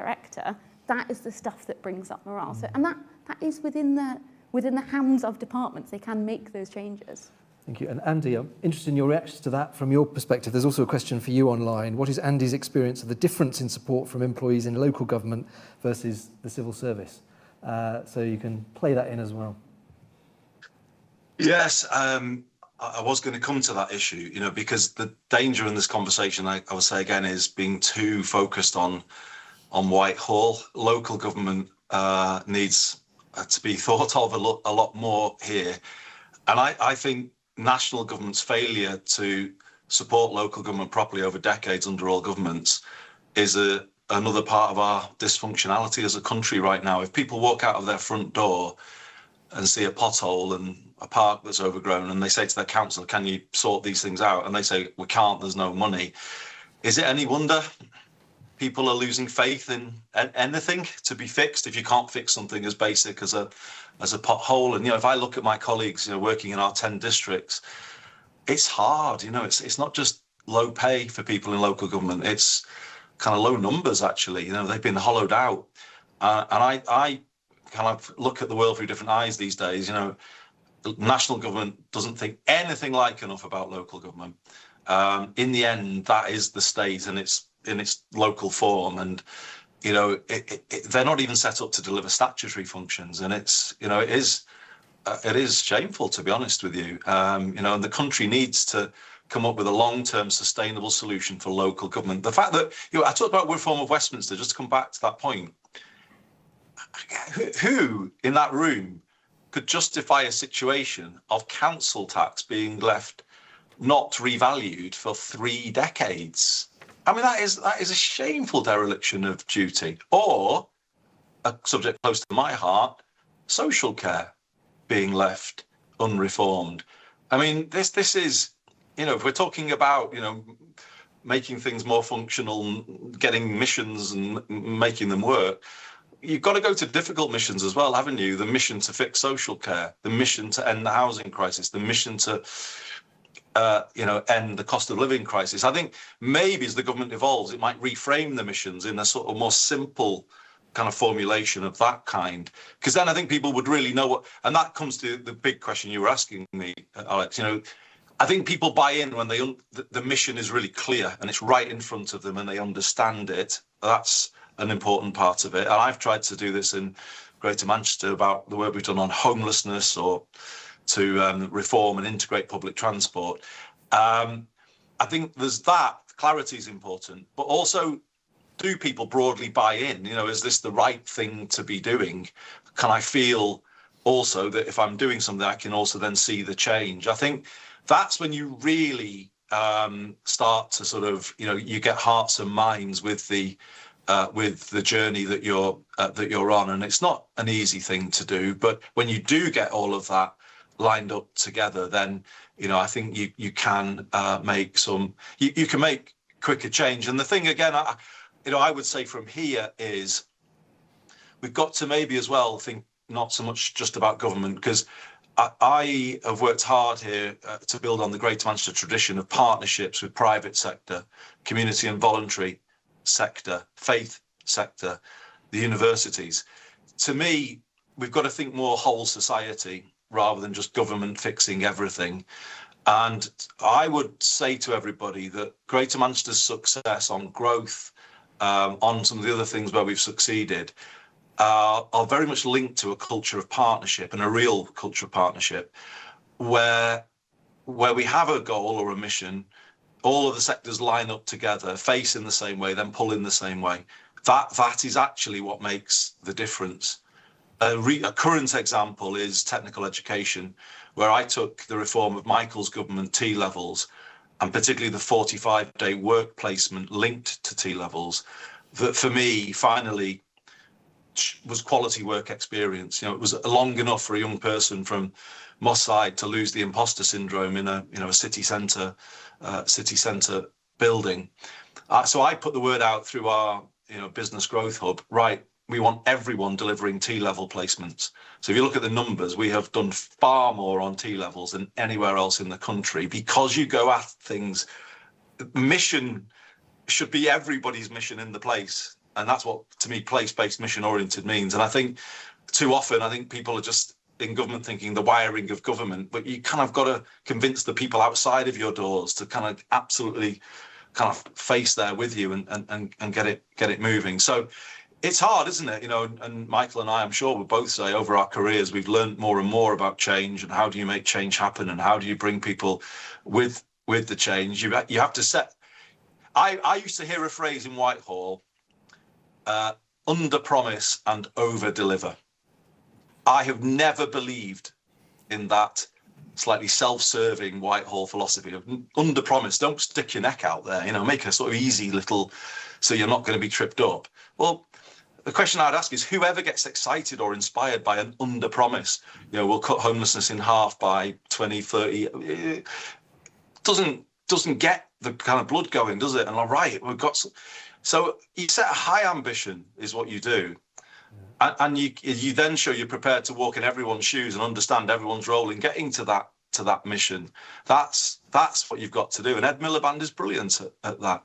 director, that is the stuff that brings up morale. So, and that is within the hands of departments. They can make those changes. Thank you. And Andy, I'm interested in your reactions to that from your perspective. There's also a question for you online. What is Andy's experience of the difference in support from employees in local government versus the civil service? So you can play that in as well. Yes, I was going to come to that issue, you know, because the danger in this conversation, I would say again, is being too focused on Whitehall. Local government needs to be thought of a lot more here. And I think national government's failure to support local government properly over decades under all governments is another part of our dysfunctionality as a country right now. If people walk out of their front door and see a pothole and a park that's overgrown, and they say to their councillor, can you sort these things out? And they say, we can't, there's no money. Is it any wonder people are losing faith in anything to be fixed if you can't fix something as basic as a pothole? And, you know, if I look at my colleagues, you know, working in our 10 districts, it's hard, you know, it's not just low pay for people in local government, it's kind of low numbers, actually. You know, they've been hollowed out. And I kind of look at the world through different eyes these days. You know, national government doesn't think anything like enough about local government. In the end, that is the state and it's in its local form. And, you know, they're not even set up to deliver statutory functions. And it's, you know, it is shameful, to be honest with you. You know, and the country needs to come up with a long-term sustainable solution for local government. The fact that, you know, I talked about reform of Westminster, just to come back to that point. Who in that room could justify a situation of council tax being left not revalued for 3 decades? I mean, that is a shameful dereliction of duty. Or, a subject close to my heart, social care being left unreformed. I mean, this is, you know, if we're talking about, you know, making things more functional, getting missions and making them work, you've got to go to difficult missions as well, haven't you? The mission to fix social care, the mission to end the housing crisis, the mission to, you know, end the cost of living crisis. I think maybe as the government evolves, it might reframe the missions in a sort of more simple kind of formulation of that kind. Because then I think people would really know what, and that comes to the big question you were asking me, Alex. You know, I think people buy in when the mission is really clear and it's right in front of them and they understand it. That's an important part of it. And I've tried to do this in Greater Manchester about the work we've done on homelessness or to reform and integrate public transport. I think there's that. Clarity is important, but also, do people broadly buy in? You know, is this the right thing to be doing? Can I feel also that if I'm doing something, I can also then see the change? I think that's when you really start to sort of, you know, you get hearts and minds with the journey that you're on. And it's not an easy thing to do, but when you do get all of that lined up together, then, you know, I think you can make you can make quicker change. And the thing again, I would say from here is we've got to maybe as well think not so much just about government, because I have worked hard here to build on the Greater Manchester tradition of partnerships with private sector, community and voluntary sector, faith sector, the universities. To me, we've got to think more whole society rather than just government fixing everything. And I would say to everybody that Greater Manchester's success on growth, on some of the other things where we've succeeded, are very much linked to a culture of partnership, and a real culture of partnership, where we have a goal or a mission, all of the sectors line up together, face in the same way, then pull in the same way. That is actually what makes the difference. A current example is technical education, where I took the reform of Michael's government T-levels, and particularly the 45-day work placement linked to T-levels, that for me finally was quality work experience. You know, it was long enough for a young person from Moss Side to lose the imposter syndrome in a city centre building. So I put the word out through our business growth hub. Right, we want everyone delivering T-level placements. So if you look at the numbers, we have done far more on T-levels than anywhere else in the country, because you go at things. Mission should be everybody's mission in the place. And that's what, to me, place-based, mission-oriented means. And I think too often, I think people are just in government thinking the wiring of government, but you kind of got to convince the people outside of your doors to kind of absolutely kind of face there with you and get it moving. So it's hard, isn't it? You know, and Michael and I, I'm sure we'll both say over our careers, we've learned more and more about change and how do you make change happen and how do you bring people with the change. You have to set. I used to hear a phrase in Whitehall, under promise and over deliver. I have never believed in that slightly self-serving Whitehall philosophy of under promise. Don't stick your neck out there, you know, make a sort of easy little, so you're not going to be tripped up. Well, the question I'd ask is whoever gets excited or inspired by an under promise, you know, we'll cut homelessness in half by 2030, doesn't get the kind of blood going, does it? And all right, we've got so you set a high ambition is what you do. And you then show you're prepared to walk in everyone's shoes and understand everyone's role in getting to that mission. That's what you've got to do. And Ed Miliband is brilliant at that.